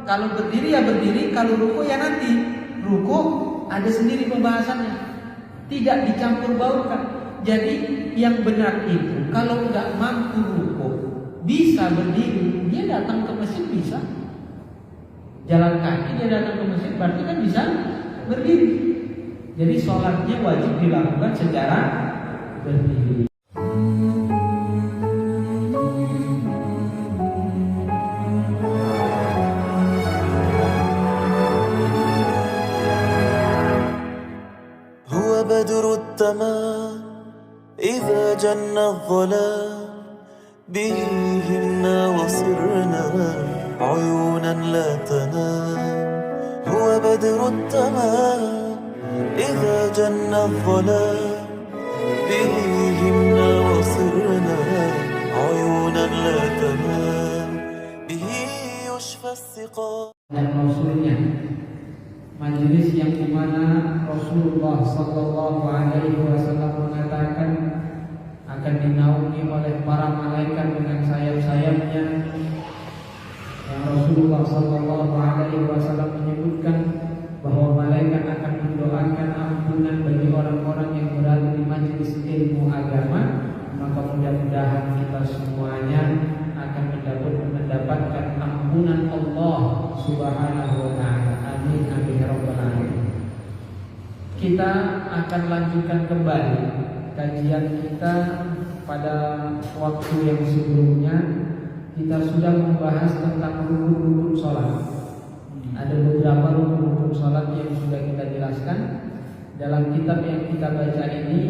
Kalau berdiri ya berdiri, kalau ruku ya nanti. Ruku ada sendiri pembahasannya, tidak dicampur baurkan. Jadi yang benar itu kalau nggak mampu ruku, bisa berdiri, dia datang ke masjid bisa. Jalan kaki dia datang ke masjid berarti kan bisa berdiri. Jadi sholatnya wajib dilakukan secara berdiri. هو بدر التمام إذا جن الظلام به همنا وصرنا عيونا لا تنام هو بدر التمام إذا جن الظلام به همنا وصرنا عيونا لا تنام به يشفى السقام. Dan Rasulnya, majelis yang dimana Rasulullah Sallallahu Alaihi Wasallam mengatakan akan dinaungi oleh para malaikat dengan sayap-sayapnya. Yang Rasulullah Sallallahu Alaihi Wasallam menyebutkan bahwa malaikat akan mendoakan ampunan bagi orang-orang yang berada di majelis ilmu agama. Maka mudah-mudahan kita semuanya akan mendapatkan ampunan Allah Subhanahu wa Ta'ala. Amin amin ya rabbal alamin. Kita akan lanjutkan kembali kajian kita pada waktu yang sebelumnya. Kita sudah membahas tentang rukun-rukun sholat. Ada beberapa rukun-rukun sholat yang sudah kita jelaskan. Dalam kitab yang kita baca ini,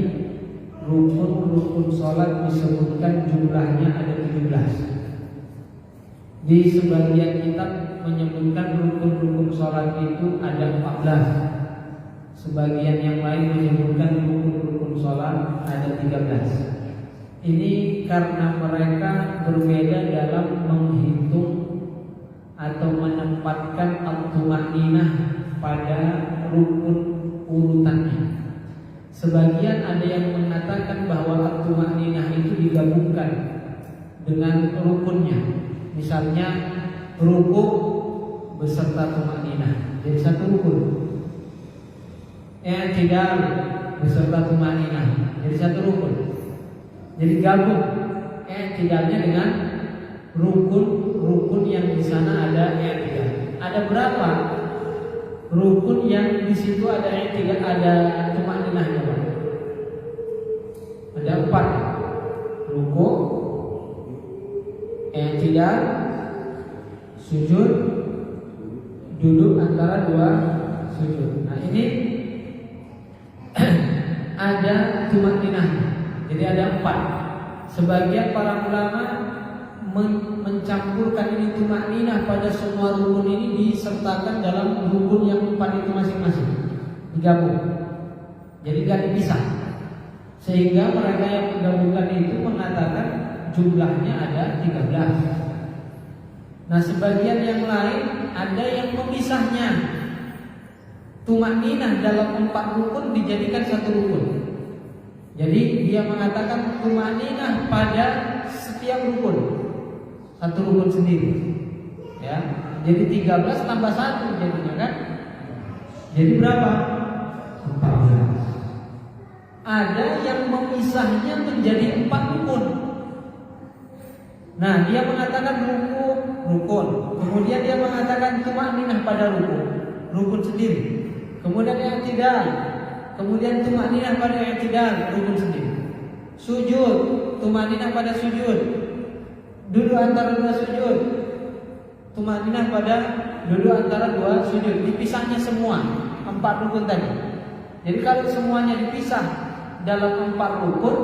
rukun-rukun sholat disebutkan jumlahnya ada 17. Di sebagian kitab menyebutkan rukun-rukun sholat itu ada 14. Sebagian yang lain menyebutkan rukun-rukun sholat ada 13. Ini karena mereka berbeda dalam menghitung atau menempatkan al-tumaninah pada rukun urutannya. Sebagian ada yang mengatakan bahwa al-tumaninah itu digabungkan dengan rukunnya. Misalnya ruku beserta tumaninah jadi satu rukun. I'tidal beserta tumaninah jadi satu rukun. Jadi gabung i'tidalnya dengan rukun yang di sana ada i'tidal. Ada berapa rukun yang di situ ada i'tidal, ada tumaninahnya? Ada 4. Ruku, i'tidal, sujud, duduk antara dua sujud. Nah ini ada tumaninah. Jadi ada 4. Sebagian para ulama mencampurkan ini tumaninah pada semua rukun ini disertakan dalam rukun yang 4 itu masing-masing, digabung. Jadi gak dipisah. Sehingga mereka yang menggabungkan itu mengatakan jumlahnya ada 13. Nah sebagian yang lain ada yang memisahnya. Tumaninah dalam 4 rukun dijadikan satu rukun. Jadi dia mengatakan tumaninah pada setiap rukun, satu rukun sendiri. Ya, jadi 13 tambah 1 jadinya kan? Jadi berapa? 14. Ada yang memisahnya menjadi 4 rukun. Nah, dia mengatakan rukun. Kemudian dia mengatakan tumaninah pada rukun sendiri. Kemudian i'tidal. Kemudian tumaninah pada i'tidal, rukun sendiri. Sujud, tumaninah pada sujud. Duduk antara dua sujud, tumaninah pada duduk antara dua sujud. Dipisahnya semua 4 rukun tadi. Jadi kalau semuanya dipisah dalam 4 rukun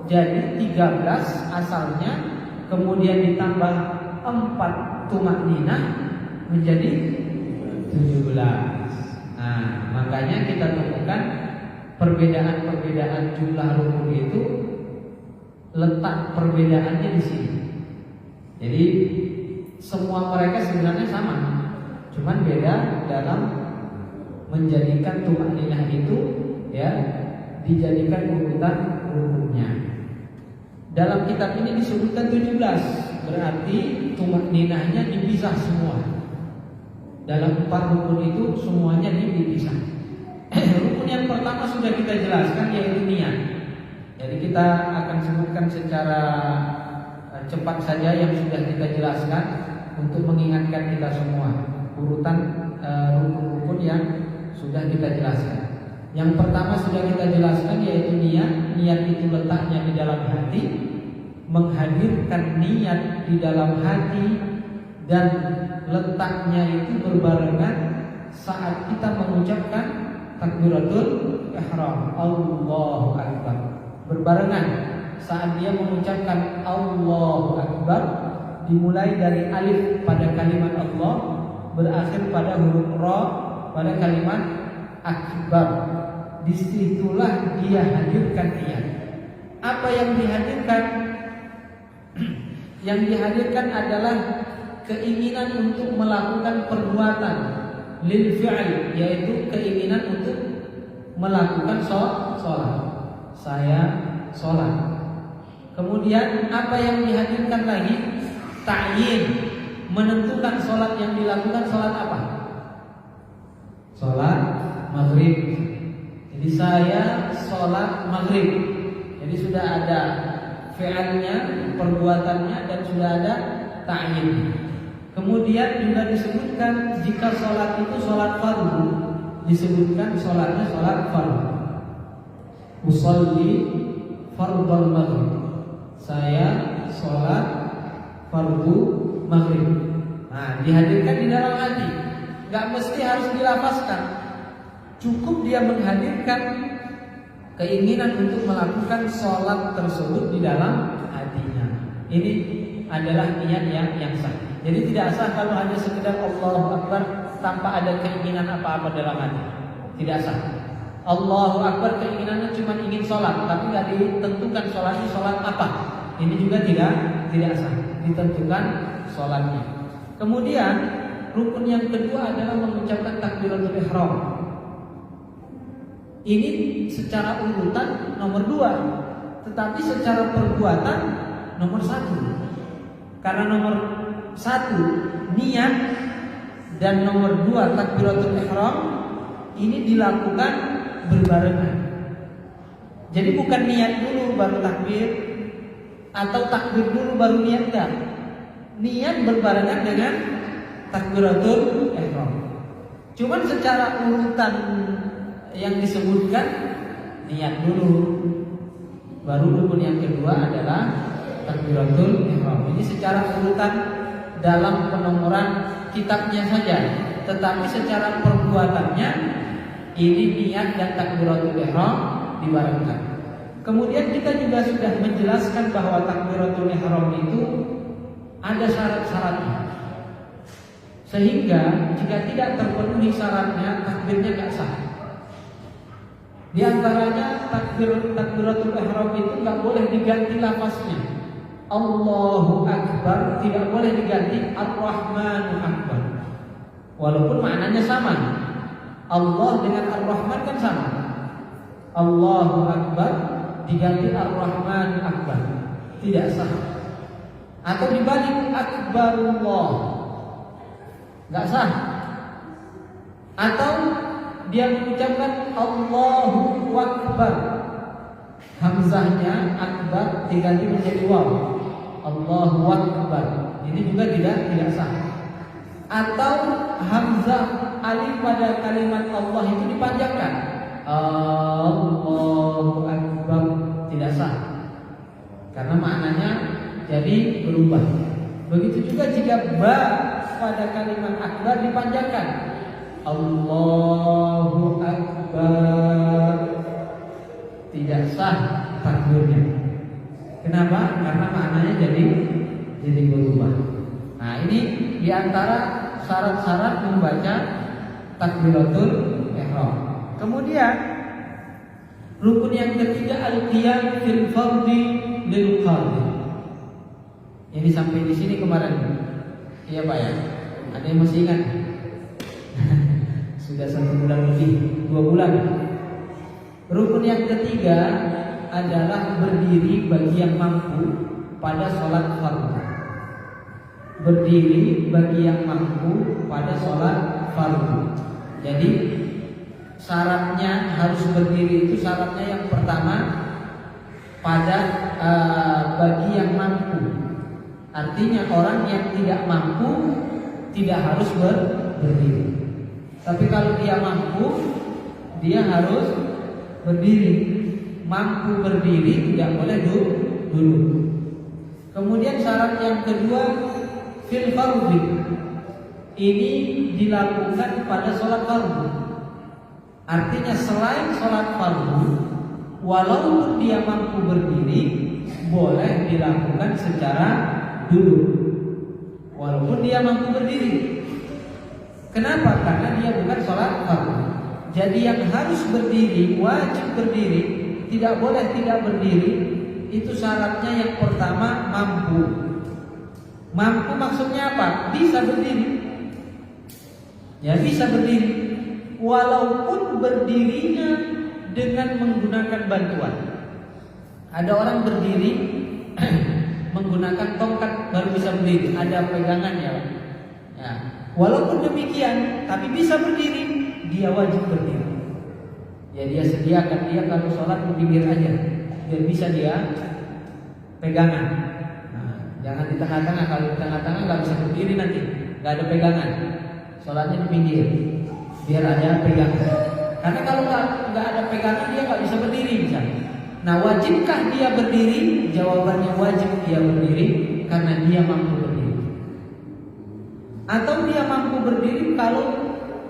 jadi 13 asalnya, kemudian ditambah 4 tumaninah menjadi 17. Nah, makanya kita temukan perbedaan-perbedaan jumlah rukun itu, letak perbedaannya di sini. Jadi semua mereka sebenarnya sama, cuman beda dalam menjadikan tumaninah itu ya dijadikan urutan rukunnya. Dalam kitab ini disebutkan 17, berarti tumaninahnya dipisah semua. Dalam 4 rukun itu semuanya dipisah. Rukun yang pertama sudah kita jelaskan, yaitu niat. Jadi kita akan sebutkan secara cepat saja yang sudah kita jelaskan untuk mengingatkan kita semua urutan rukun-rukun yang sudah kita jelaskan. Yang pertama sudah kita jelaskan, yaitu niat. Niat itu letaknya di dalam hati. Menghadirkan niat di dalam hati dan letaknya itu berbarengan saat kita mengucapkan takbiratul ihram, Allahu Akbar. Berbarengan saat dia mengucapkan Allahu Akbar, dimulai dari alif pada kalimat Allah, berakhir pada huruf ra pada kalimat akbar. Disitulah dia hadirkan niat. Apa yang dihadirkan? Yang dihadirkan adalah keinginan untuk melakukan perbuatan lil fi'l, yaitu keinginan untuk melakukan sholat. Saya sholat. Kemudian apa yang dihadirkan lagi? Ta'yin, menentukan sholat yang dilakukan sholat apa? Sholat maghrib. Jadi saya sholat maghrib. Jadi sudah ada fi'alnya, perbuatannya, dan sudah ada ta'yin. Kemudian juga disebutkan jika sholat itu sholat fardu, disebutkan sholatnya sholat fardu. Usolli fardhal maghrib. Saya sholat fardu maghrib. Nah, dihadirkan di dalam hati. Gak mesti harus dilafazkan. Cukup dia menghadirkan keinginan untuk melakukan sholat tersebut di dalam hatinya. Ini adalah niat yang sah. Jadi tidak sah kalau hanya sekedar Allahu Akbar tanpa ada keinginan apa-apa dalam hati. Tidak sah. Allahu Akbar keinginannya cuma ingin sholat, tapi tidak ditentukan sholatnya sholat apa. Ini juga tidak sah. Ditentukan sholatnya. Kemudian rukun yang kedua adalah mengucapkan takbiratul ihram. Ini secara urutan nomor 2, tetapi secara perbuatan nomor 1. Karena nomor 1 niat dan nomor 2 takbiratul ihram ini dilakukan berbarengan. Jadi bukan niat dulu baru takbir, atau takbir dulu baru niat, enggak. Niat berbarengan dengan takbiratul ihram. Cuman secara urutan yang disebutkan niat dulu, baru rukun yang kedua adalah takbiratul ihram. Ini secara urutan dalam penomoran kitabnya saja, tetapi secara perbuatannya ini niat dan takbiratul ihram dibarengkan. Kemudian kita juga sudah menjelaskan bahwa takbiratul ihram itu ada syarat-syaratnya, sehingga jika tidak terpenuhi syaratnya takbirnya tidak sah. Di antaranya takbiratul ihram itu nggak boleh diganti lafaznya. Allahu Akbar tidak boleh diganti Ar-Rahmanu Akbar. Walaupun maknanya sama. Allah dengan Ar-Rahman kan sama. Allahu Akbar diganti Ar-Rahmanu Akbar, tidak sah. Atau dibalik Akbarullah, nggak sah. Atau dia mengucapkan Allahu Akbar, hamzahnya akbar diganti menjadi waw, Allahu Akbar, ini juga tidak sah. Atau hamzah alif pada kalimat Allah itu dipanjangkan, Allahu Akbar, tidak sah, karena maknanya jadi berubah. Begitu juga jika ba pada kalimat akbar dipanjangkan, Allahu Akbar, tidak sah takbirnya. Kenapa? Karena maknanya jadi berubah. Nah, ini diantara syarat-syarat membaca takbiratul ihram. Kemudian rukun yang ketiga al-qiyam fil fardhi lil qadhi. Ini sampai di sini kemarin. Iya Pak ya? Ada yang masih ingat? Sudah 1 bulan lebih, 2 bulan. Rukun yang ketiga adalah berdiri bagi yang mampu pada sholat fardu. Berdiri bagi yang mampu pada sholat fardu. Jadi syaratnya harus berdiri itu syaratnya yang pertama pada bagi yang mampu. Artinya orang yang tidak mampu tidak harus berdiri. Tapi kalau dia mampu, dia harus berdiri. Mampu berdiri, tidak boleh duduk. Kemudian syarat yang kedua, fil fardhi. Ini dilakukan pada sholat fardu. Artinya selain sholat fardu, walaupun dia mampu berdiri, boleh dilakukan secara duduk. Walaupun dia mampu berdiri. Kenapa? Karena dia bukan sholat fardu. Jadi yang harus berdiri, wajib berdiri, tidak boleh tidak berdiri. Itu syaratnya yang pertama mampu. Mampu maksudnya apa? Bisa berdiri. Ya bisa berdiri. Walaupun berdirinya dengan menggunakan bantuan. Ada orang berdiri menggunakan tongkat baru bisa berdiri. Ada pegangannya. Ya. Walaupun demikian, tapi bisa berdiri, dia wajib berdiri. Ya dia sediakan dia kalau sholat berdiri aja, biar bisa dia pegangan. Nah, jangan di tengah-tengah. Kalau di tengah-tengah nggak bisa berdiri nanti, nggak ada pegangan. Sholatnya di pinggir, biar ada pegangan. Karena kalau nggak ada pegangan dia nggak bisa berdiri misalnya. Nah, wajibkah dia berdiri? Jawabannya wajib dia berdiri karena dia mampu berdiri. Atau dia mampu berdiri kalau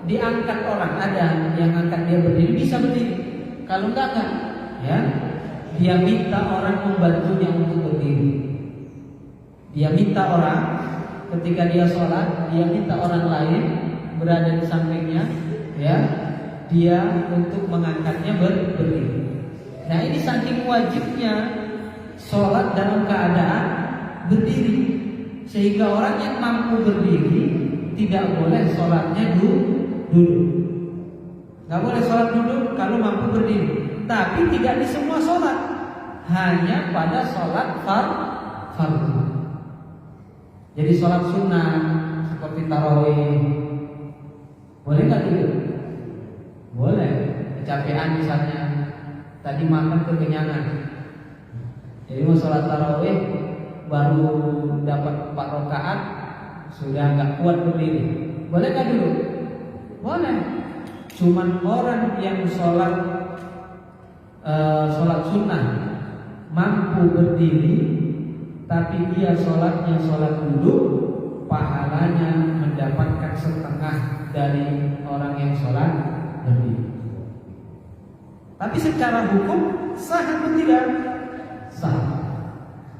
diangkat orang, ada yang angkat dia berdiri, bisa berdiri. Kalau enggak, ya dia minta orang membantunya untuk berdiri. Dia minta orang ketika dia sholat, dia minta orang lain berada di sampingnya, ya dia untuk mengangkatnya berdiri. Nah ini saking wajibnya sholat dalam keadaan berdiri, sehingga orang yang mampu berdiri tidak boleh sholatnya duduk. Nggak boleh sholat duduk kalau mampu berdiri. Tapi tidak di semua sholat, hanya pada sholat fardu. Jadi sholat sunnah seperti tarawih boleh nggak duduk? Boleh. Kecapean misalnya, tadi makan kekenyangan. Jadi mau sholat tarawih baru dapat 4 rakaat sudah nggak kuat berdiri. Boleh nggak duduk? Boleh. Cuman orang yang sholat sunnah mampu berdiri, tapi dia sholatnya sholat duduk, pahalanya mendapatkan setengah dari orang yang sholat berdiri. Tapi secara hukum sah atau tidak? Sah.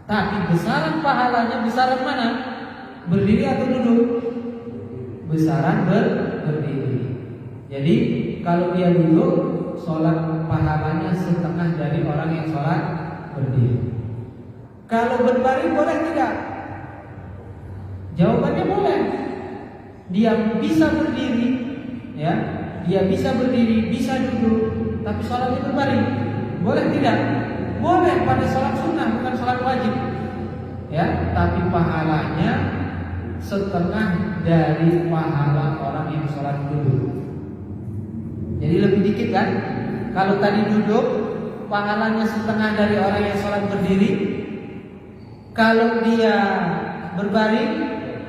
Tapi besaran pahalanya besaran mana? Berdiri atau duduk? Besaran berdiri. Jadi kalau dia duduk, sholat pahalanya setengah dari orang yang sholat berdiri. Kalau berbaring boleh tidak? Jawabannya boleh. Dia bisa berdiri, ya, dia bisa berdiri, bisa duduk, tapi sholatnya berbaring. Boleh tidak? Boleh pada sholat sunnah, bukan sholat wajib. Ya, tapi pahalanya setengah dari pahala orang yang sholat duduk. Jadi lebih dikit kan? Kalau tadi duduk, pahalanya setengah dari orang yang sholat berdiri. Kalau dia berbaring,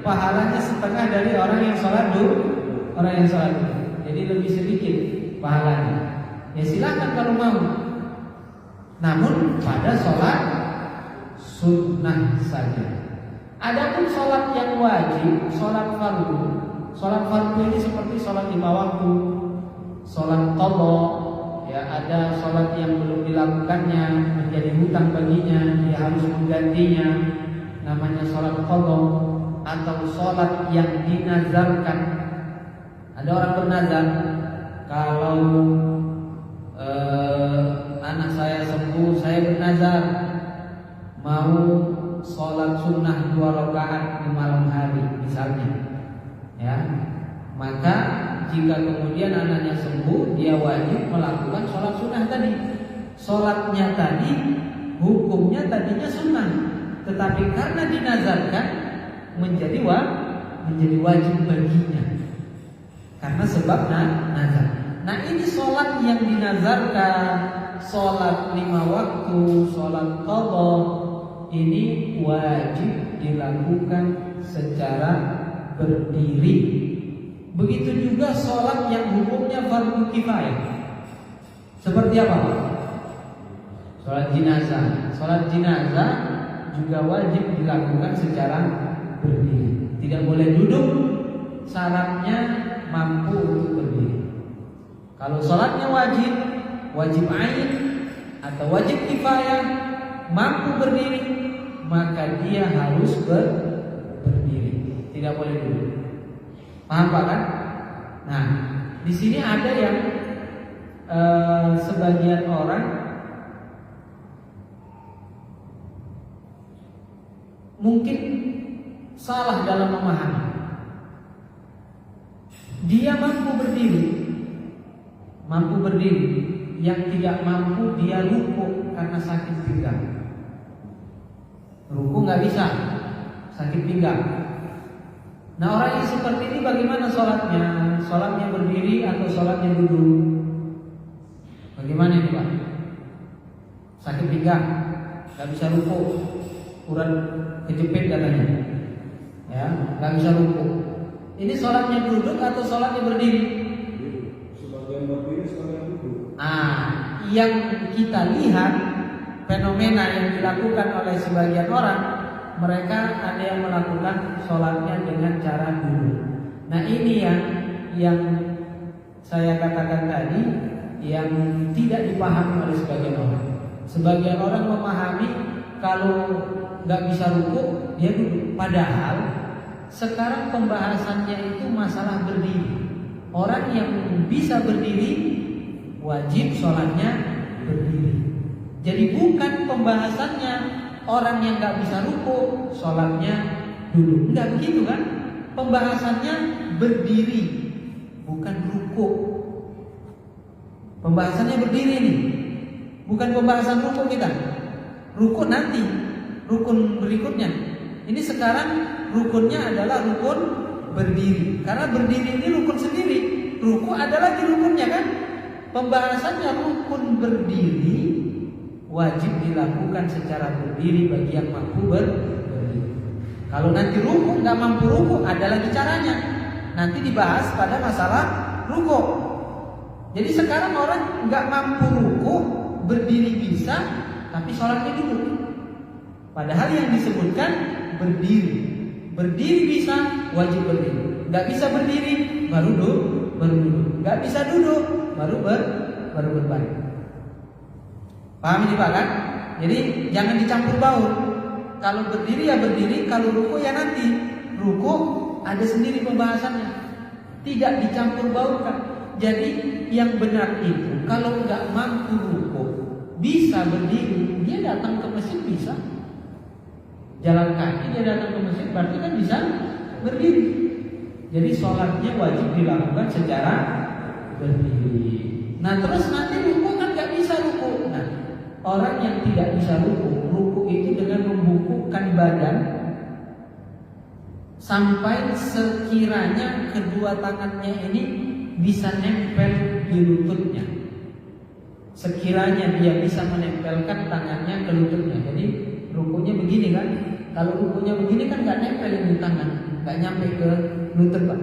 pahalanya setengah dari orang yang sholat duduk. Jadi lebih sedikit pahalanya. Ya silakan kalau mau. Namun pada sholat sunnah saja. Adapun sholat yang wajib, sholat fardu. Sholat fardu ini seperti sholat 5 waktu, sholat qadha, ya ada sholat yang belum dilakukannya menjadi hutang baginya, dia harus menggantinya, namanya sholat qadha. Atau sholat yang dinazarkan. Ada orang bernazar, kalau anak saya sembuh, saya bernazar mau sholat sunnah 2 rakaat di malam hari misalnya, ya maka jika kemudian anaknya sembuh, dia wajib melakukan sholat sunnah tadi. Sholatnya tadi, hukumnya tadinya sunnah, tetapi karena dinazarkan menjadi wajib baginya. Karena sebab nazar. Nah ini sholat yang dinazarkan, sholat 5 waktu, sholat qadha, ini wajib dilakukan secara berdiri. Begitu juga sholat yang hukumnya fardu kifayah. Seperti apa? Sholat jenazah. Sholat jenazah juga wajib dilakukan secara berdiri. Tidak boleh duduk, syaratnya mampu untuk berdiri. Kalau sholatnya wajib ain atau wajib kifayah, mampu berdiri, maka dia harus berdiri. Tidak boleh duduk. Paham Pak kan? Nah, di sini ada yang sebagian orang mungkin salah dalam memahami. Dia mampu berdiri, yang tidak mampu dia ruku karena sakit pinggang. Ruku nggak bisa, sakit pinggang. Nah orang yang seperti ini bagaimana sholatnya? Sholatnya berdiri atau sholatnya duduk? Bagaimana ini Pak? Sakit pinggang, nggak bisa ruku, urat kejepit katanya, ya nggak bisa ruku. Ini sholatnya duduk atau sholatnya berdiri? Sebagian berdiri, sebagian duduk. Yang kita lihat fenomena yang dilakukan oleh sebagian orang, mereka ada yang melakukan sholatnya dengan cara duduk. Nah ini yang saya katakan tadi, yang tidak dipahami oleh sebagian orang. Sebagian orang memahami kalau nggak bisa ruku dia duduk. Padahal sekarang pembahasannya itu masalah berdiri. Orang yang bisa berdiri wajib sholatnya berdiri. Jadi bukan pembahasannya orang yang nggak bisa ruku sholatnya duduk. Enggak begitu kan? Pembahasannya berdiri, bukan ruku. Pembahasannya berdiri nih, bukan pembahasan ruku kita. Ruku nanti, rukun berikutnya. Ini sekarang rukunnya adalah rukun berdiri. Karena berdiri ini rukun sendiri. Ruku adalah di rukunnya kan. Pembahasannya rukun berdiri wajib dilakukan secara berdiri bagi yang mampu berdiri. Kalau nanti ruku nggak mampu ruku ada lagi caranya. Nanti dibahas pada masalah ruku. Jadi sekarang orang nggak mampu ruku berdiri bisa, tapi sholatnya duduk. Padahal yang disebutkan berdiri. Berdiri bisa, wajib berdiri. Nggak bisa berdiri, baru duduk. Nggak bisa duduk, baru berbalik. Paham ini Pak kan? Jadi jangan dicampur baur. Kalau berdiri ya berdiri, kalau ruku ya nanti. Ruku ada sendiri pembahasannya. Tidak dicampur baurkan. Jadi yang benar itu kalau nggak mampu ruku, bisa berdiri, dia datang ke masjid bisa. Jalan kaki dia datang ke masjid berarti kan bisa berdiri. Jadi sholatnya wajib dilakukan secara berdiri. Nah terus nanti ruku kan nggak bisa ruku. Nah orang yang tidak bisa ruku itu dengan membungkukkan badan sampai sekiranya kedua tangannya ini bisa nempel di lututnya. Sekiranya dia bisa menempelkan tangannya ke lututnya. Jadi rukunya begini kan. Kalau rukunya begini kan nggak nempel di tangan, nggak nyampe ke lutut Pak.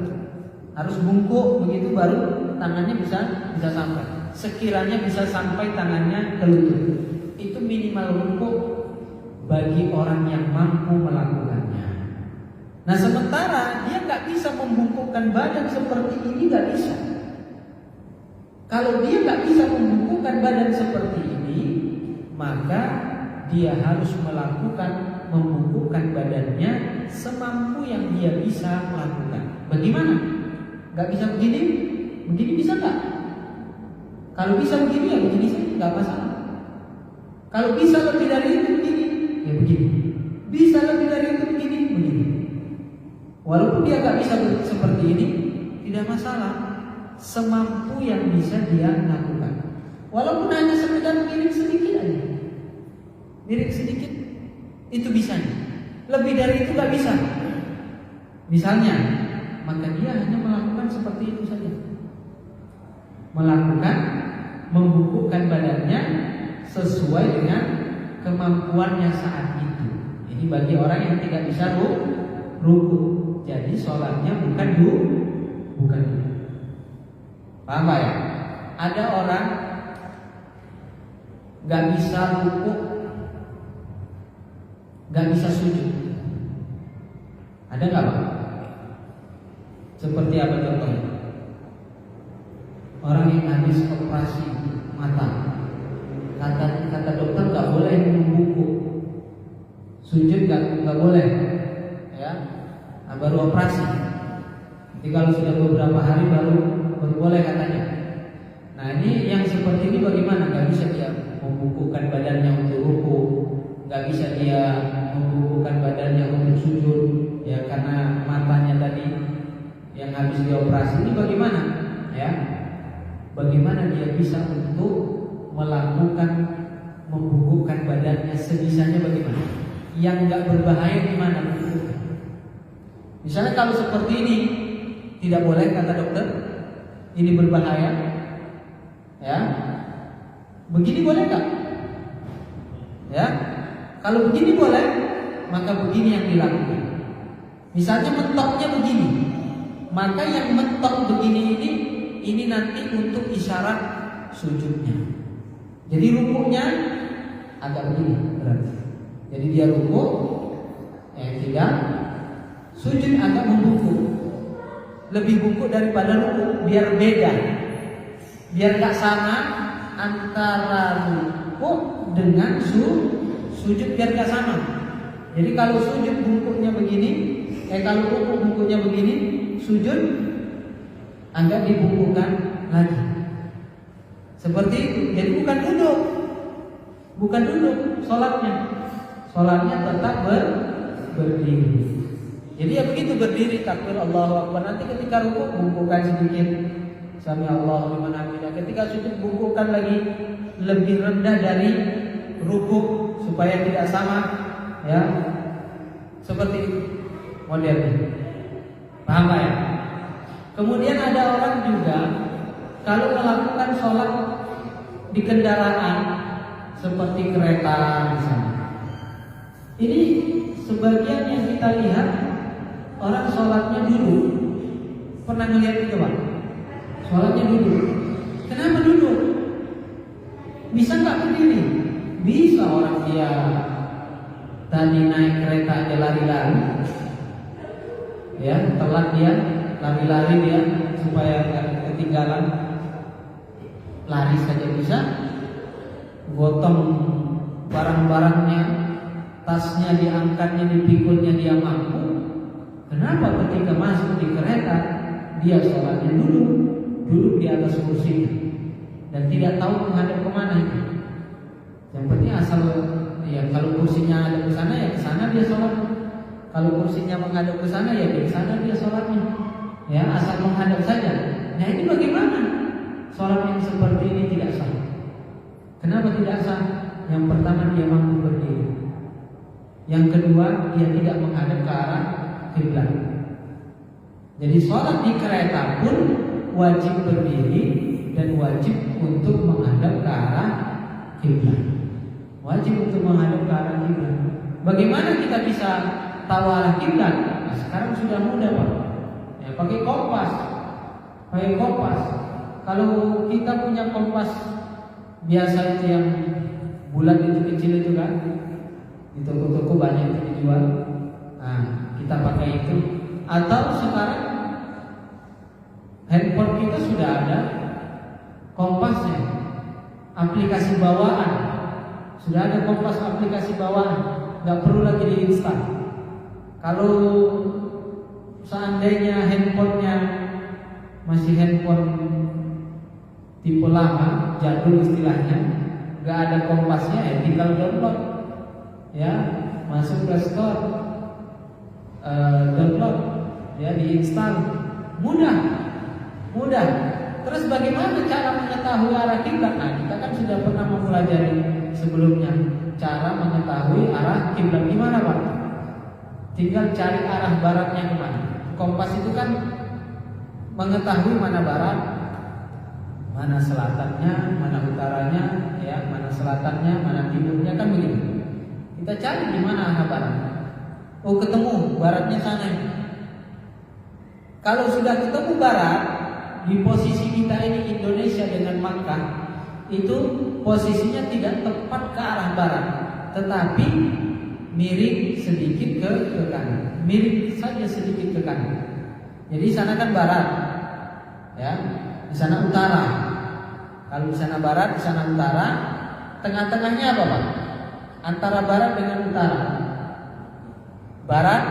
Harus bungkuk begitu baru tangannya bisa sampai. Sekiranya bisa sampai tangannya ke lutut. Itu minimal ruku bagi orang yang mampu melakukannya. Nah sementara dia nggak bisa membungkukkan badan seperti ini, nggak bisa. Kalau dia nggak bisa membungkukkan badan seperti ini, maka dia harus membungkukkan badannya semampu yang dia bisa lakukan. Bagaimana? Nggak bisa begini? Begini bisa nggak? Kalau bisa begini ya begini saja, nggak masalah. Kalau bisa lebih dari itu begini, ya begini. Bisa lebih dari itu begini. Walaupun dia nggak bisa seperti ini, tidak masalah. Semampu yang bisa dia lakukan. Walaupun hanya sekedar miring sedikit aja, miring sedikit, itu bisa. Lebih dari itu nggak bisa. Misalnya, maka dia hanya melakukan seperti itu saja. melakukan membungkukkan badannya sesuai dengan kemampuannya saat itu. Ini bagi orang yang tidak bisa ruku. Jadi sholatnya bukan bukan. Paham ya? Ada orang gak bisa ruku, gak bisa sujud. Ada gak Pak? Seperti apa contohnya? Orang yang habis operasi mata, kata dokter gak boleh membungkuk, sujud gak boleh, ya. Nah, baru operasi. Jadi kalau sudah beberapa hari baru boleh katanya. Nah ini yang seperti ini bagaimana? Gak bisa dia membungkukkan badannya untuk ruku, gak bisa dia membungkukkan badannya untuk sujud, ya karena matanya tadi yang habis dioperasi. Ini bagaimana? Ya, bagaimana dia bisa untuk melakukan membungkukkan badannya sebisanya bagaimana? Yang gak berbahaya gimana? Misalnya kalau seperti ini tidak boleh kata dokter, ini berbahaya, ya. Begini boleh gak? Ya, kalau begini boleh, maka begini yang dilakukan. Misalnya mentoknya begini, maka yang mentok begini ini nanti untuk isyarat sujudnya. Jadi rukuknya agak begini berarti. Jadi dia rukuk, tidak sujud agak membungkuk, lebih bungkuk daripada rukuk, biar beda, biar gak sama antara rukuk dengan sujud, biar gak sama. Jadi kalau sujud bungkuknya begini, kalau rukuk bungkuknya begini, sujud agak dibungkukkan lagi. Seperti itu. Jadi bukan duduk sholatnya tetap berdiri. Jadi ya begitu, berdiri takbir Allahu Akbar. Nanti ketika rukuk bungkukkan sedikit, sami Allahu liman hamidah. Ketika sujud bungkukkan lagi lebih rendah dari rukuk supaya tidak sama, ya. Seperti itu modelnya. Paham Pak ya? Kemudian ada orang juga kalau melakukan sholat di kendaraan seperti kereta misalnya. Ini sebagian yang kita lihat orang sholatnya duduk. Pernah ngeliat itu Pak? Sholatnya duduk. Kenapa duduk? Bisa nggak berdiri? Bisa. Orang dia tadi naik kereta aja lari-lari, ya telat dia lari-lari dia supaya nggak ketinggalan, lari saja bisa. Gotong barang-barangnya, tasnya diangkatnya, dipikulnya dia mampu. Kenapa ketika masuk di kereta dia sholatnya duduk di atas kursinya dan tidak tahu menghadap kemana itu? Yang penting asal ya kalau kursinya ada ke sana ya ke sana dia sholat. Kalau kursinya menghadap ke sana ya di sana dia sholatnya. Ya asal menghadap saja. Nah ini bagaimana? Sholat yang seperti ini tidak sah. Kenapa tidak sah? Yang pertama dia mampu berdiri. Yang kedua dia tidak menghadap ke arah kiblat. Jadi sholat di kereta pun wajib berdiri dan wajib untuk menghadap ke arah kiblat. Wajib untuk menghadap ke arah kiblat. Bagaimana kita bisa tahu arah kiblat? Nah, sekarang sudah mudah Pak. Ya, pakai kompas. Kalau kita punya kompas biasa itu yang bulat itu kecil itu kan, di toko-toko banyak itu dijual. Nah, kita pakai itu. Atau sekarang handphone kita sudah ada kompasnya, aplikasi bawaan. Sudah ada kompas aplikasi bawaan, nggak perlu lagi diinstal. Kalau seandainya handphonenya masih handphone tipe lama, jadul istilahnya, nggak ada kompasnya, ya tinggal download, ya masuk ke store, download, ya diinstal, mudah. Terus bagaimana cara mengetahui arah kiblat? Nah, kita kan sudah pernah mempelajari sebelumnya cara mengetahui arah kiblat. Gimana Pak? Tinggal cari arah baratnya kemana. Kompas itu kan mengetahui mana barat, mana selatannya, mana utaranya, ya, mana selatannya, mana timurnya, kan begitu. Kita cari di mana arah barat. Oh, ketemu baratnya sana. Kalau sudah ketemu barat, di posisi kita ini Indonesia dengan Makkah, itu posisinya tidak tepat ke arah barat, tetapi miring sedikit ke kanan, miring saja sedikit ke kanan. Jadi sana kan barat, ya, di sana utara. Kalau di sana barat, di sana utara, tengah-tengahnya apa Pak? Antara barat dengan utara. Barat,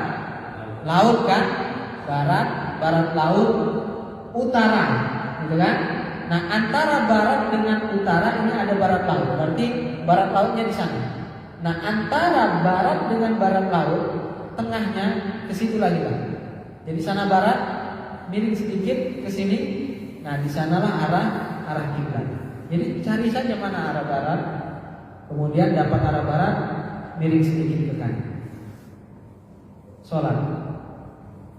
laut kan? Barat laut, utara, gitu kan? Nah, antara barat dengan utara ini ada barat laut, berarti barat lautnya di sana. Nah, antara barat dengan barat laut, tengahnya ke situ lagi Pak. Jadi sana barat, miring sedikit ke sini. Nah, di sanalah arah kiblat. Jadi cari saja mana arah barat, kemudian dapat arah barat, miring sedikit ke kanan. Sholat.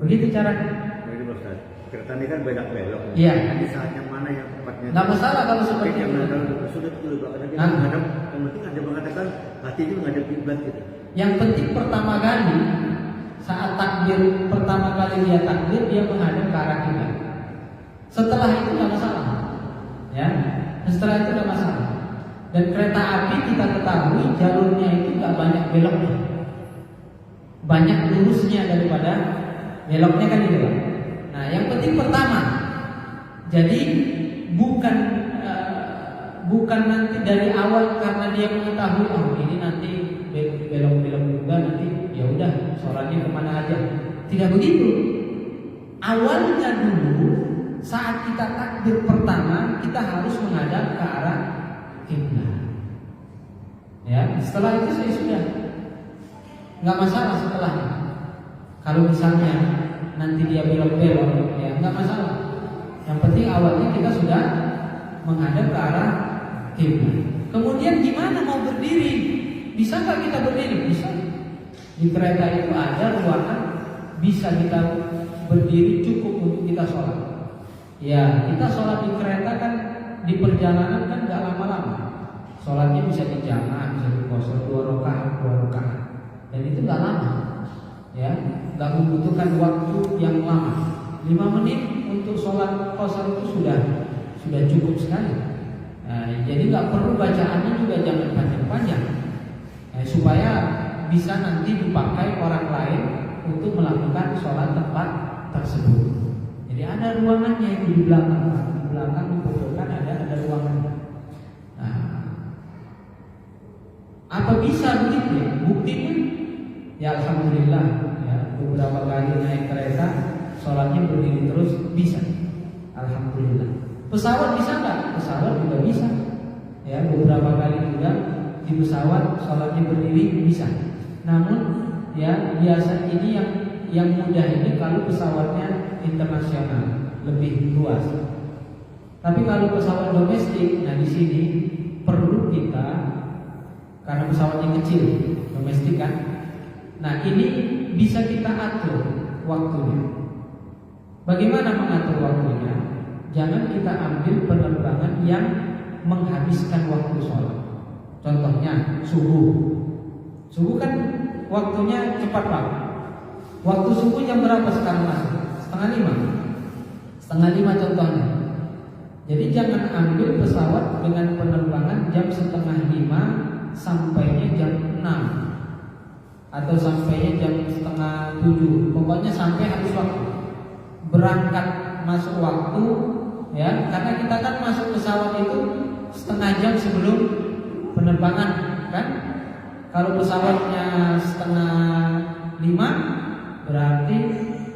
Begitu caranya. Jadi Ustaz, kereta ini kan banyak belok. Iya. Di saat yang mana yang tepatnya? Nggak masalah kalau seperti yang itu. sudah dulu karena kita Nah. menghadap. Yang penting ada mengatakan hati itu menghadap kiblat gitu. Yang penting pertama kali saat takbir pertama kali dia takbir, dia menghadap ke arah kiblat. Setelah itu nggak masalah, ya. Setelah itu nggak masalah. Dan kereta api kita ketahui jalurnya itu nggak banyak beloknya, banyak lurusnya daripada beloknya kan gitu. Nah, yang penting pertama, jadi bukan nanti dari awal karena dia mengetahui oh ini nanti belok-belok juga nanti ya udah sholatnya kemana aja. Tidak begitu. Awalnya dulu saat kita takbir pertama kita harus menghadap ke arah kiblat. Ya, setelah itu saya sudah nggak masalah setelahnya. Kalau misalnya nanti dia belok-belok, ya nggak masalah. Yang penting awalnya kita sudah menghadap ke arah kiblat. Kemudian gimana mau berdiri? Bisa nggak kita berdiri? Bisa. Di kereta itu ada ruangan bisa kita berdiri cukup untuk kita sholat. Ya, kita sholat di kereta kan di perjalanan kan nggak lama-lama. Sholatnya bisa dijamaah, bisa dikosor 2 rakaat, dan itu nggak lama. Ya, nggak membutuhkan waktu yang lama. 5 menit untuk sholat qasar itu sudah cukup sekali. Nah, jadi nggak perlu bacaannya juga jangan panjang-panjang, supaya bisa nanti dipakai orang lain untuk melakukan sholat tempat tersebut. Jadi ada ruangannya itu di belakang, dibutuhkan ada ruangannya. Nah, apa bisa begitu ya? Buktinya, ya alhamdulillah. Beberapa kali naik kereta, sholatnya berdiri terus bisa. Alhamdulillah. Pesawat bisa nggak? Pesawat juga bisa. Ya, beberapa kali juga di pesawat sholatnya berdiri bisa. Namun, ya biasa ini yang mudah ini kalau pesawatnya internasional lebih luas. Tapi kalau pesawat domestik, nah di sini perlu kita karena pesawatnya kecil, domestik kan. Nah ini bisa kita atur waktunya. Bagaimana mengatur waktunya? Jangan kita ambil penerbangan yang menghabiskan waktu sholat. Contohnya subuh. Subuh kan waktunya cepat banget. Waktu subuh jam berapa sekarang masuk? 4:30. 4:30 contohnya. Jadi jangan ambil pesawat dengan penerbangan jam 4:30 sampainya jam 6. Atau sampainya jam 6:30. Pokoknya sampai habis waktu. Berangkat masuk waktu, ya, karena kita kan masuk pesawat itu setengah jam sebelum penerbangan, kan? Kalau pesawatnya 4:30, berarti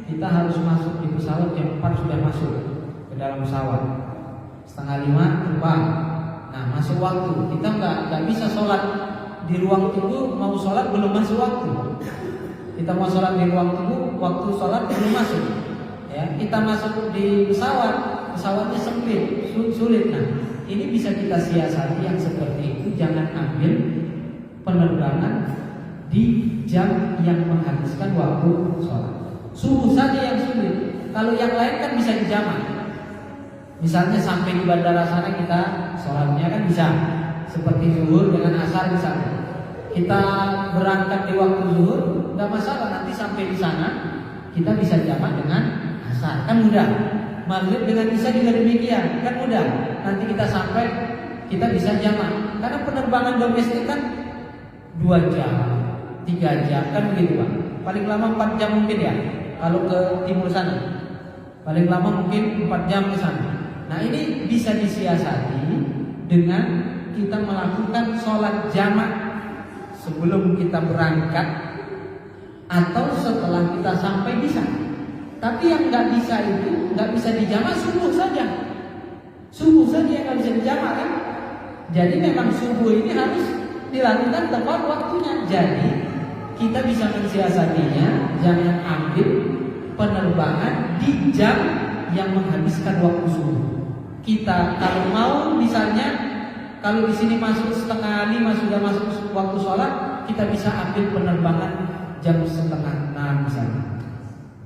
kita harus masuk di pesawat jam 4 sudah masuk ke dalam pesawat. 4:30 terbang. Nah, masuk waktu. Kita nggak bisa sholat di ruang tunggu, mau sholat belum masuk waktu. Kita mau sholat di ruang tunggu, waktu sholat belum masuk. Ya, kita masuk di pesawatnya sempit, sulit. Nah, ini bisa kita siasati yang seperti itu. Jangan ambil penerbangan di jam yang menghabiskan waktu sholat. Subuh saja yang sulit. Kalau yang lain kan bisa dijamak. Misalnya sampai di bandara sana kita sholatnya kan bisa seperti zuhur dengan asar misalnya. Kita berangkat di waktu zuhur, nggak masalah, nanti sampai di sana kita bisa jamak dengan asar, kan mudah. Maghrib dengan isya juga demikian, kan mudah. Nanti kita sampai kita bisa jamak. Karena penerbangan domestik kan 2 jam, 3 jam kan begitu Pak. Paling lama 4 jam mungkin ya kalau ke timur sana. Paling lama mungkin 4 jam ke sana. Nah ini bisa disiasati dengan kita melakukan sholat jamak sebelum kita berangkat atau setelah kita sampai di sana. Tapi yang nggak bisa itu nggak bisa dijamak subuh saja. Subuh saja yang nggak bisa dijamak kan. Jadi memang subuh ini harus dilakukan tepat waktunya. Jadi kita bisa mensiasatinya, jangan ambil penerbangan di jam yang menghabiskan waktu subuh. Kita kalau mau misalnya kalau di sini masuk 4:30 sudah masuk waktu sholat, kita bisa ambil penerbangan jam 5:30 misalnya,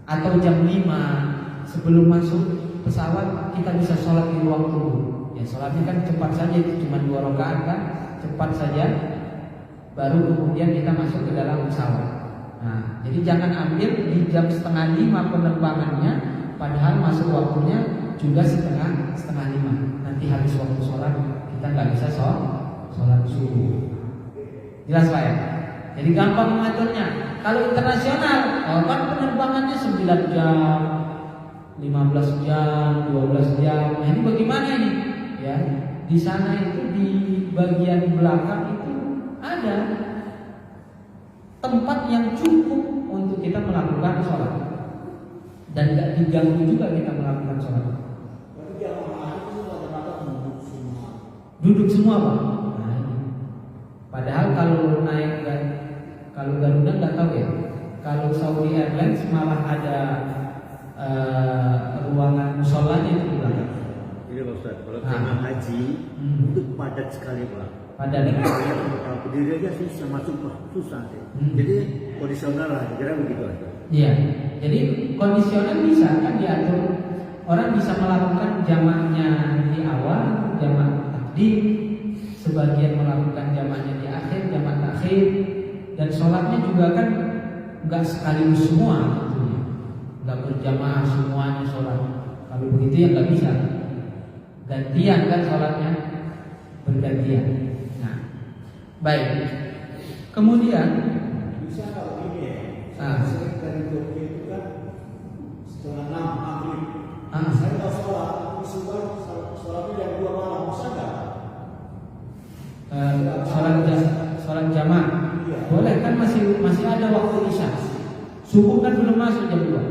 atau jam 5 sebelum masuk pesawat kita bisa sholat di ruang tunggu. Ya sholatnya kan cepat saja, itu cuma 2 rakaat kan, cepat saja. Baru kemudian kita masuk ke dalam pesawat. Nah, jadi jangan ambil di jam 4:30 penerbangannya, padahal masuk waktunya juga 4:30. Nanti habis waktu sholat kita nggak bisa sholat subuh. Jelas Pak ya? Jadi gampang mengaturnya. Kalau internasional, kan penerbangannya 9 jam, 15 jam, 12 jam. Nah ini bagaimana ini? Ya, di sana itu di bagian belakang itu ada tempat yang cukup untuk kita melakukan sholat dan tidak diganggu juga kita melakukan sholat. Duduk semua Pak. Nah, ini. Padahal kalau naik kalau Garuda nggak tahu ya. Kalau Saudi Airlines malah ada ruangan musolanya itu di belakang. Ini Pak Ustaz, kalau jemaah haji itu padat sekali Pak. Padat. Kalau berdiri aja susah masuk Pak, susah. Jadi kondisional lah, kira begitu aja. Iya. Jadi kondisional bisa kan diatur. Orang bisa melakukan jamaknya di awal, jamak takdim, sebagian melakukan jamaknya di akhir, jamak takhir, dan sholatnya juga kan nggak sekaligus semua, gitu. Nggak berjamaah semuanya sholat. Kalau begitu ya nggak bisa. Gantian kan sholatnya, bergantian. Nah, baik. Kemudian bisa kalau ini ya, sering dari Turki itu kan 5:30 maghrib. Saya nggak sholat, sholatnya jam 2 malam, bisa nggak? Sholat jamaah boleh kan, masih ada waktu isya. Subuh kan belum masuk jam 2.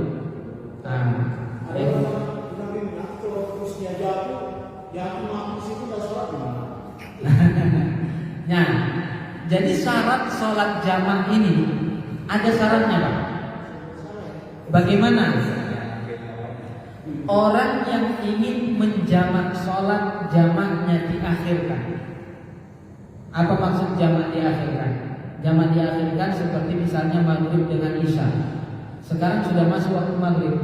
Ada orang bilang kalau terusnya jatuh, yang imam di situ nggak sholat gimana? Nah, jadi syarat sholat jamaah ini ada syaratnya Pak. Bagaimana? Orang yang ingin menjamak sholat jamaknya diakhirkan. Apa maksud jamak diakhirkan? Jamak diakhirkan seperti misalnya maghrib dengan isya. Sekarang sudah masuk waktu maghrib.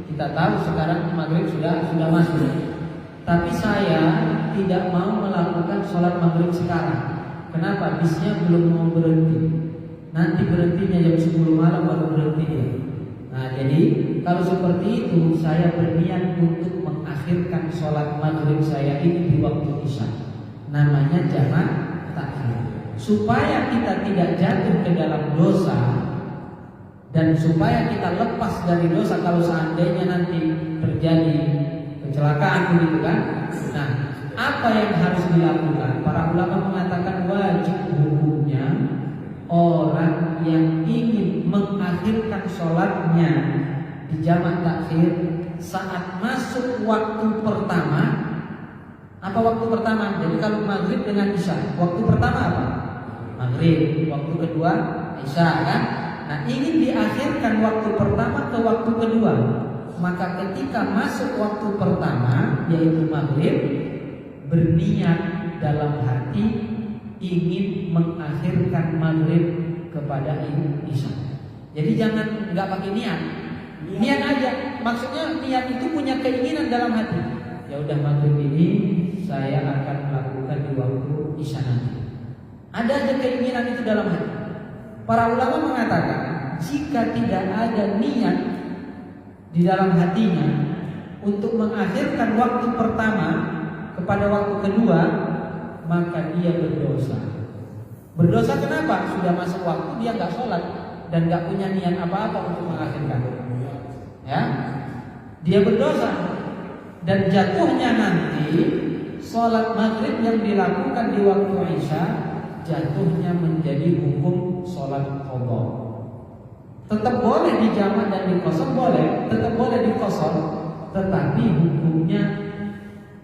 Kita tahu sekarang maghrib sudah masuk. Tapi saya tidak mau melakukan sholat maghrib sekarang. Kenapa? Bisnya belum mau berhenti. Nanti berhentinya jam 10 malam baru berhenti dia. Nah jadi kalau seperti itu saya berniat untuk mengakhirkan sholat maghrib saya ini di waktu isya. Namanya jamak takhir. Supaya kita tidak jatuh ke dalam dosa dan supaya kita lepas dari dosa kalau seandainya nanti terjadi kecelakaan begitu kan. Nah, apa yang harus dilakukan? Para ulama mengatakan wajib hukumnya orang yang ingin mengakhirkan sholatnya di jamak takhir saat masuk waktu pertama. Apa waktu pertama? Jadi kalau maghrib dengan isya, waktu pertama apa? Maghrib. Waktu kedua isya kan? Nah ingin diakhirkan waktu pertama ke waktu kedua. Maka ketika masuk waktu pertama yaitu maghrib, berniat dalam hati ingin mengakhirkan maghrib kepada isya. Jadi jangan nggak pakai niat, niat aja. Maksudnya niat itu punya keinginan dalam hati. ya udah maghrib ini saya akan melakukan di waktu isya nanti. Ada aja keinginan itu dalam hati. Para ulama mengatakan jika tidak ada niat di dalam hatinya untuk mengakhirkan waktu pertama kepada waktu kedua, maka dia berdosa. Berdosa kenapa? Sudah masuk waktu dia nggak sholat dan nggak punya niat apa-apa untuk mengakhirkan. Ya, dia berdosa dan jatuhnya nanti sholat maghrib yang dilakukan di waktu isya jatuhnya menjadi hukum sholat qadha. Tetap boleh dijamak dan dikosor boleh, tetap boleh dikosor, tetapi hukumnya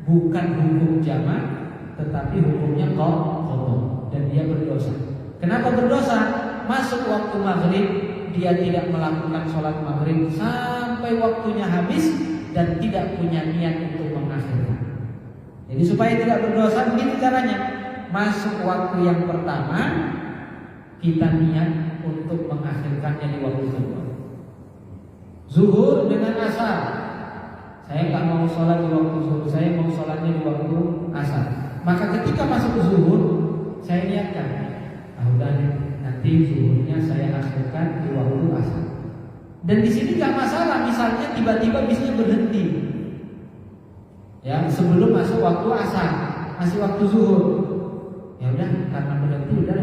bukan hukum jamak, tetapi hukumnya qadha dan dia berdosa. Kenapa berdosa? Masuk waktu maghrib dia tidak melakukan sholat maghrib sampai waktunya habis dan tidak punya niat untuk mengakhirkan. Jadi supaya tidak berdosa begini caranya. Masuk waktu yang pertama kita niat untuk mengakhirkannya di waktu kedua. Zuhur dengan asar, saya nggak mau sholat di waktu zuhur, saya mau sholatnya di waktu asar. Maka ketika masuk zuhur, saya niatkan, udah nanti zuhurnya saya akhirkan di waktu asar. Dan di sini nggak masalah, misalnya tiba-tiba bisnya berhenti, ya sebelum masuk waktu asar, masih waktu zuhur. Ya udah, karena berhenti udah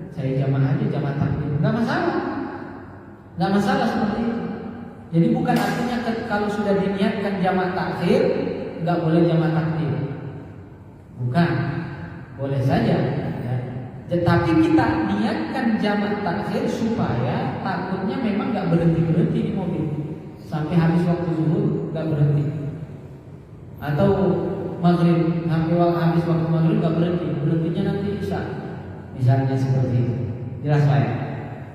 saya jamaah aja, jamaah takbir, nggak masalah seperti itu. Jadi bukan artinya kalau sudah diniatkan jamaah takhir nggak boleh jamaah takbir, bukan, boleh saja. Ya. Tetapi kita niatkan jamaah takhir supaya takutnya memang nggak berhenti di mobil sampai habis waktu zuhur nggak berhenti, atau maghrib sampai habis waktu maghrib nggak berhentinya nanti isya, misalnya seperti itu. Jelas Pak ya?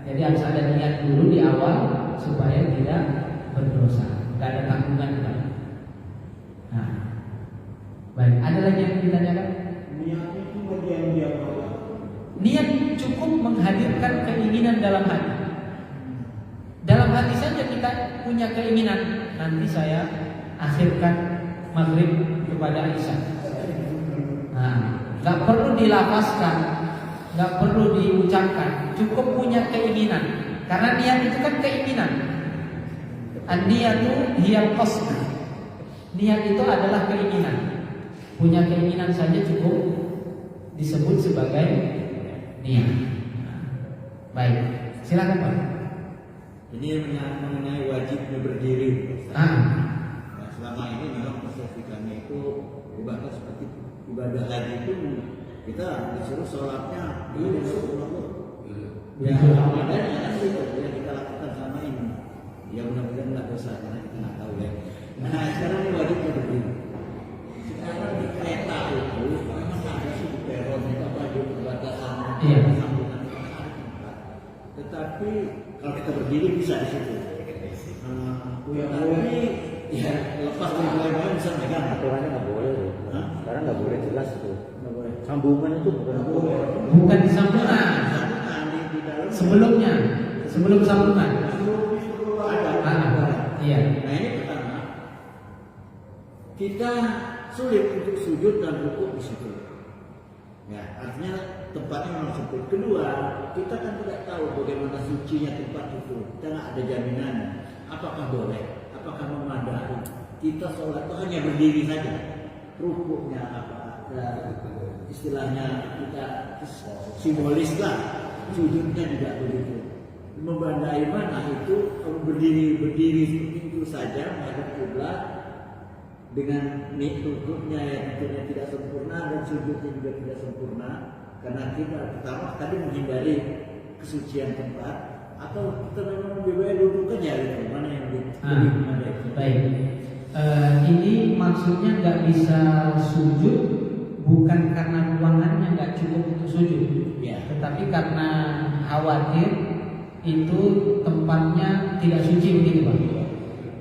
Jadi harus ada niat dulu di awal supaya tidak berdosa, nggak ada tanggungan. Nah, baik. Ada lagi yang ditanyakan? Niatnya itu bagian dia apa? Niat cukup menghadirkan keinginan dalam hati. Dalam hati saja kita punya keinginan, nanti saya akhirkan maghrib kepada isya. Nah, nggak perlu dilafazkan, nggak perlu diucapkan, cukup punya keinginan. Karena niat itu kan keinginan. An-niyatu hiyal qasd. Niat itu adalah keinginan. Punya keinginan saja cukup disebut sebagai niat. Baik, silakan Pak. Ini mengenai wajibnya berdiri. Nah, selama ini memang persepsikannya itu ibadah seperti ibadah haji itu kita disuruh sholatnya di ya Ramadan kan itu yang kita lakukan selama ini. Ya mudah-mudahan nggak dosa karena kita nggak tahu ya. Nah sekarang ini wajibnya berdiri. Sekarang di kereta itu memang ada sih di peron itu apa di perbatasan sambungan. Tetapi kalau kita berdiri bisa di situ. Tapi ya lepas dari mulai bisa megang. Aturannya nggak boleh loh. Sekarang nggak boleh, jelas itu. Nggak boleh. Sambungan itu bukan boleh. Bukan di sambungan. Sebelumnya, sebelum sambungan. Iya. Nah ini pertama, kita sulit untuk sujud dan rukuk di situ. Ya, artinya tempatnya memang sempit. Kedua, kita kan tidak tahu bagaimana sucinya tempat itu. Kita nggak ada jaminan. Apakah boleh? Apakah memadai? Kita sholat itu hanya berdiri saja. Rukuknya apa? Istilahnya kita simbolis lah. Sujudnya juga begitu. Membandai mana itu kalau berdiri seperti itu saja menghadap kiblat dengan rukuknya yang tentunya tidak sempurna dan sujudnya juga tidak sempurna karena kita pertama tadi menghindari kesucian tempat atau kita memang lebih baik duduk aja gitu mana yang lebih baik. Ini maksudnya nggak bisa sujud bukan karena ruangannya nggak cukup untuk sujud, ya. Tetapi karena khawatir itu tempatnya tidak suci begitu Pak.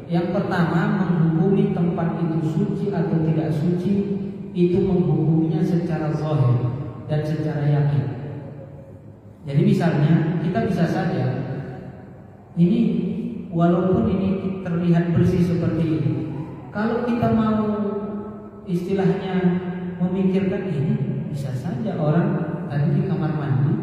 Yang pertama menghukumi tempat itu suci atau tidak suci itu menghukumnya secara zahir dan secara yakin. Jadi misalnya kita bisa saja ini walaupun ini terlihat bersih seperti ini, kalau kita mau istilahnya memikirkan ini bisa saja orang tadi di kamar mandi,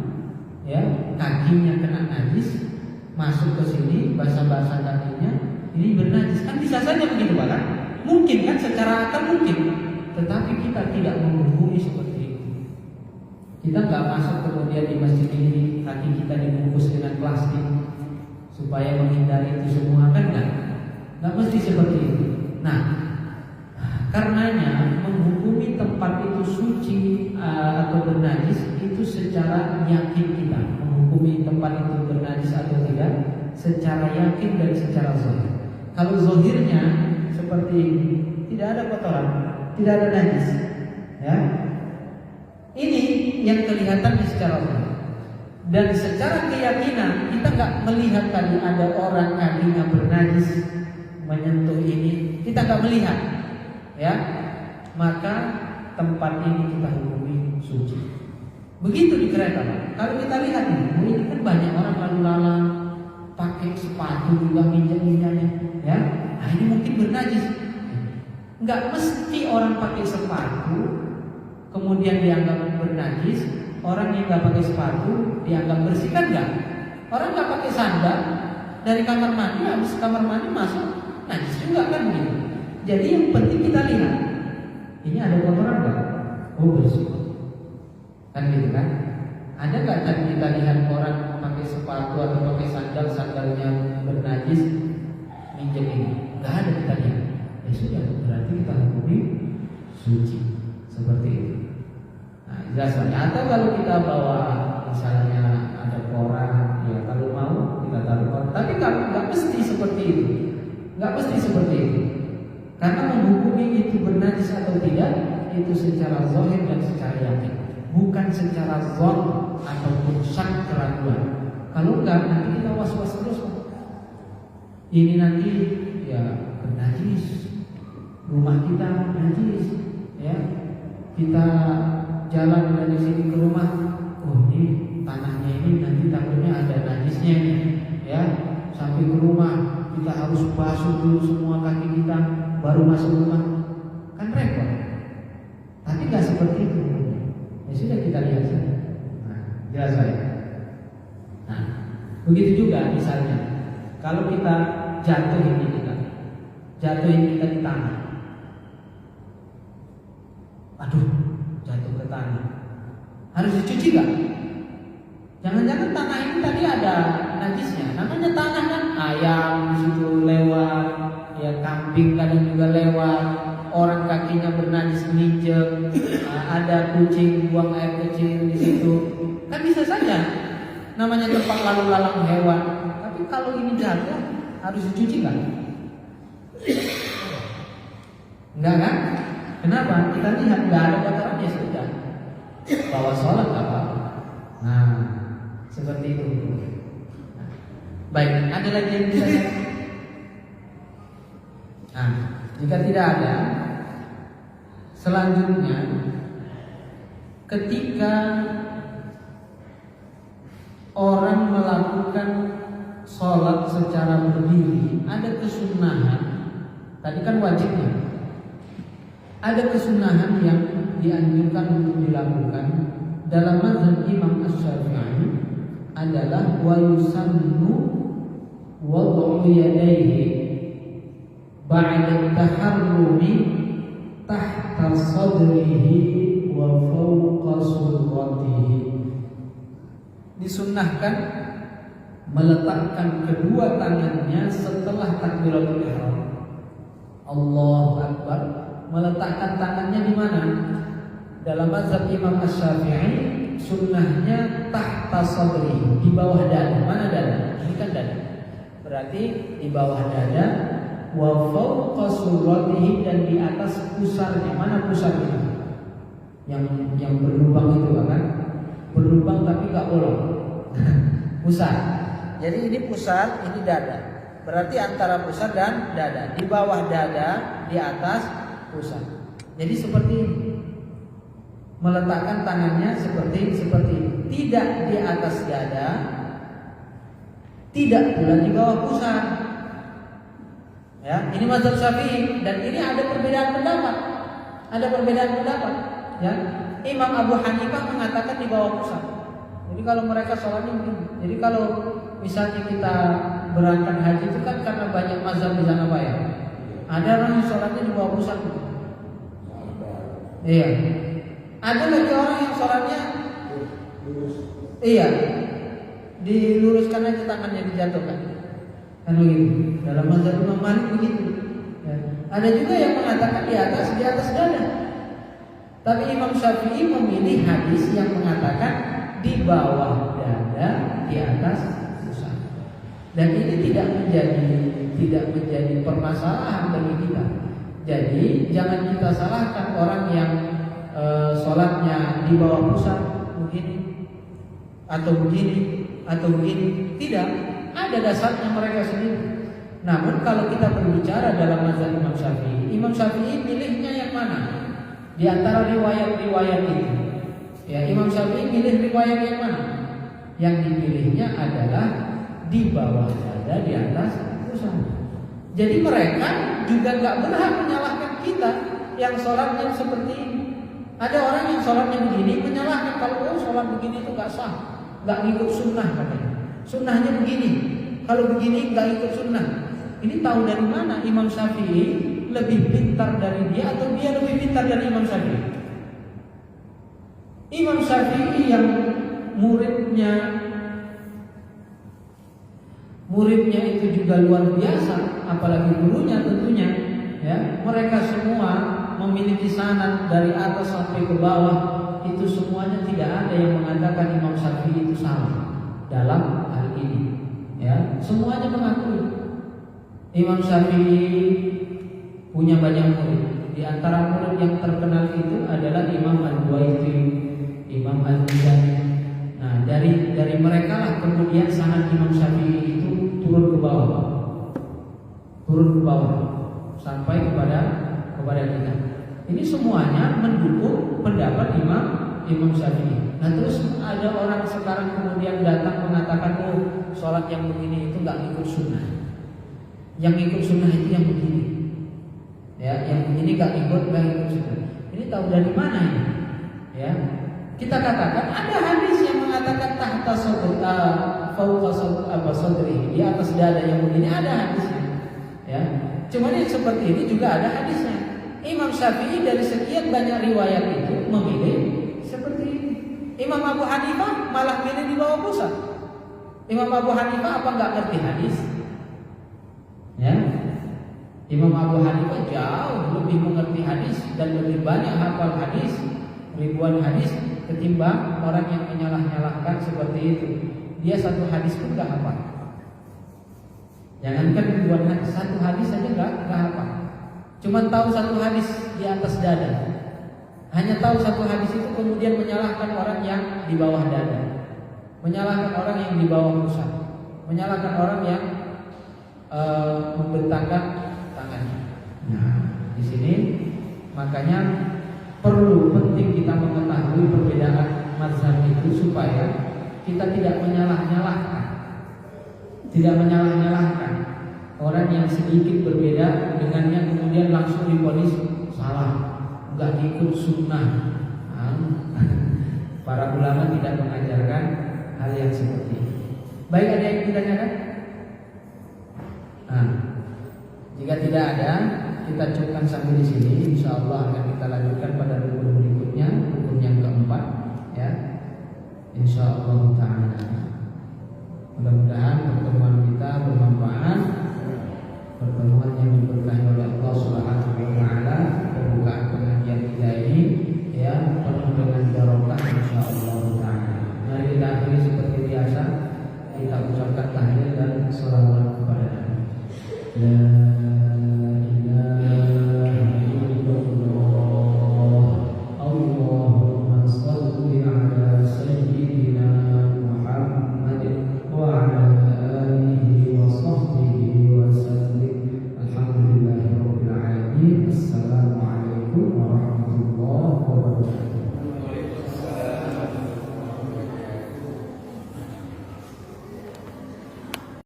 ya kakinya kena najis, masuk ke sini basah-basah kakinya, ini bernajis, kan bisa saja begitu Pak kan? Mungkin kan secara akal mungkin, tetapi kita tidak menghubungi seperti itu. Kita nggak masuk kemudian di masjid ini kaki kita dibungkus dengan plastik supaya menghindari itu semua, kan nggak mesti seperti itu. Nah, karenanya menghukumi tempat itu suci atau bernajis itu secara yakin kita menghukumi tempat itu bernajis atau tidak secara yakin dan secara zahir. Kalau zahirnya seperti ini, tidak ada kotoran, tidak ada najis, ya. Ini yang kelihatan secara zahir. Dan secara keyakinan kita nggak melihat tadi ada orang kakinya bernajis menyentuh ini, kita nggak melihat, ya. Maka tempat ini kita hukumi suci. Begitu di kereta, Pak. Kalau kita lihat nih, ini kan banyak orang lalu lalang pakai sepatu juga minyak-minyaknya, ya. Nah, ini mungkin bernajis. Nggak mesti orang pakai sepatu kemudian dianggap bernajis. Orang yang nggak pakai sepatu dianggap bersih, kan nggak? Orang nggak pakai sandal dari kamar mandi, habis kamar mandi masuk najis juga, kan begitu. Jadi yang penting kita lihat ini ada kotoran nggak? Oh, bersih, kan gitu kan? Ada nggak tadi kita lihat orang pakai sepatu atau pakai sandal, sandalnya bernajis, minjem ini? Nggak ada kita lihat. Ya sudah, berarti kita hukumi suci seperti itu. Nah, jelas saja. Atau kalau kita bawa misalnya ada koran, ya kalau mau kita taruh koran. Tapi nggak mesti seperti itu. Nggak mesti seperti itu. Karena menghukumi itu bernajis atau tidak itu secara zahir dan secara yakin, bukan secara zon ataupun syak, keraguan. Kalau enggak nanti kita was-was terus. Ini nanti ya bernajis, rumah kita najis, ya. Kita jalan dari sini ke rumah, oh ini tanahnya ini nanti takutnya ada najisnya nih, ya. Sampai ke rumah kita harus basuh dulu semua kaki kita baru masuk rumah, kan repot. Tapi nggak seperti itu. Ya sudah, kita lihat saja. Nah, jelas saya. Nah, begitu juga misalnya kalau kita jatuhin kita di tanah. Aduh, jatuh ke tanah. Harus dicuci nggak? Jangan-jangan tanah ini tadi ada najisnya. Namanya tanah kan, ayam di situ lewat, ya kambing kadang juga lewat, orang kakinya bernajis nginjek, ada kucing buang air kecil di situ. Kan bisa saja namanya tempat lalu lalang hewan. Tapi kalau ini jatuh harus dicuci kan? Enggak kan? Kenapa? Kita lihat nggak ada kotorannya, sudah bawa sholat apa? Nah, seperti itu. Baik, ada lagi yang bisa? Nah, jika tidak ada, selanjutnya ketika orang melakukan sholat secara berdiri, ada kesunahan. Tadi kan wajibnya. Ada kesunahan yang dianjurkan untuk dilakukan dalam mazhab Imam Asy-Syafi'i adalah wa yusannu wad'u yadayhi ba'da taharrumi tahta sadrihi wa fawqa surratihi. Disunnahkan meletakkan kedua tangannya setelah takbiratul ihram. Allahu Akbar. Meletakkan tangannya di mana? Dalam mazhab Imam Asy-Syafi'i sunnahnya tahta sadri, di bawah dada. Mana dada? Ini kan dada. Berarti di bawah dada, wa fawqa surratihi, dan di atas pusarnya. Mana pusarnya? Yang berlubang itu kan? Berlubang tapi enggak bolong. Pusar. Jadi ini pusar, ini dada. Berarti antara pusar dan dada. Di bawah dada, di atas pusar. Jadi seperti ini. Meletakkan tangannya seperti ini. Tidak di atas dada, tidak pula di bawah pusar. Ya, ini mazhab Syafi'i, dan ini ada perbedaan pendapat. Ada perbedaan pendapat. Ya, Imam Abu Hanifah mengatakan di bawah pusat. Jadi kalau mereka sholatnya begini. Jadi kalau misalnya kita berangkat haji itu kan karena banyak mazhab di sana Pak ya. Ada orang yang sholatnya di bawah pusat. Iya. Ada lagi orang yang sholatnya iya, diluruskan aja tangannya, dijatuhkan. Kan begitu. Dalam mazhab Imam Malik begitu. Ya. Ada juga yang mengatakan di atas dada. Tapi Imam Syafi'i memilih hadis yang mengatakan di bawah dada, di atas pusat. Dan ini tidak menjadi permasalahan bagi kita. Jadi jangan kita salahkan orang yang sholatnya di bawah pusat begini atau begini. Tidak, ada dasarnya mereka sendiri. Namun kalau kita berbicara dalam mazhab Imam Syafi'i pilihnya yang mana? Di antara riwayat-riwayat itu, ya Imam Syafi'i pilih riwayat yang mana? Yang dipilihnya adalah di bawah dada, di atas pusat. Jadi mereka juga nggak berhak menyalahkan kita yang sholatnya seperti ini. Ada orang yang sholatnya begini menyalahkan kalau sholat begini itu nggak sah, nggak ikut sunnah katanya. Sunnahnya begini, kalau begini nggak ikut sunnah. Ini tahu dari mana Imam Syafi'i lebih pintar dari dia atau dia lebih pintar dari Imam Syafi'i? Imam Syafi'i yang muridnya itu juga luar biasa, apalagi gurunya tentunya. Ya, mereka semua memiliki sanad dari atas sampai ke bawah. Itu semuanya tidak ada yang mengatakan Imam Syafi'i itu salah dalam hal ini. Ya, semuanya mengakui Imam Syafi'i punya banyak murid. Di antara murid yang terkenal itu adalah Imam Al-Buwaiti, Imam Al-Muzani. Nah, dari mereka lah kemudian sanad Imam Syafi'i itu turun ke bawah sampai kepada kita. Ini semuanya mendukung pendapat Imam Syafi'i. Nah, terus ada orang sekarang kemudian datang mengatakan, sholat yang begini itu nggak ikut sunnah. Yang ikut sunnah itu yang begini. Ya, yang begini nggak ikut sunnah. Ini tahu dari mana ini? Ya, kita katakan ada hadis yang mengatakan tahta sadri, di atas dada yang begini ada hadisnya. Ya, cuman yang seperti ini juga ada hadisnya. Imam Syafi'i dari sekian banyak riwayat itu memilih seperti ini. Imam Abu Hanifah malah pilih di bawah pusat. Imam Abu Hanifah apa nggak ngerti hadis? Ya, Imam Abu Hanifah jauh lebih mengerti hadis dan lebih banyak hafal hadis, ribuan hadis ketimbang orang yang menyalah-nyalahkan seperti itu. Dia satu hadis pun nggak hafal. Jangankan ribuan hadis, satu hadis saja nggak hafal. Cuma tahu satu hadis di atas dada. Hanya tahu satu hadis itu kemudian menyalahkan orang yang di bawah dada, menyalahkan orang yang di bawah pusat, menyalahkan orang yang membentangkan tangannya. Nah, di sini makanya perlu penting kita mengetahui perbedaan mazhab itu supaya kita tidak menyalah-nyalahkan orang yang sedikit berbeda dengannya kemudian langsung divonis salah, nggak ikut sunnah. Para ulama tidak mengajarkan hal yang seperti ini. Baik, ada yang ditanyakan? Jika tidak ada, kita cukupkan sampai di sini. Insya Allah akan kita lanjutkan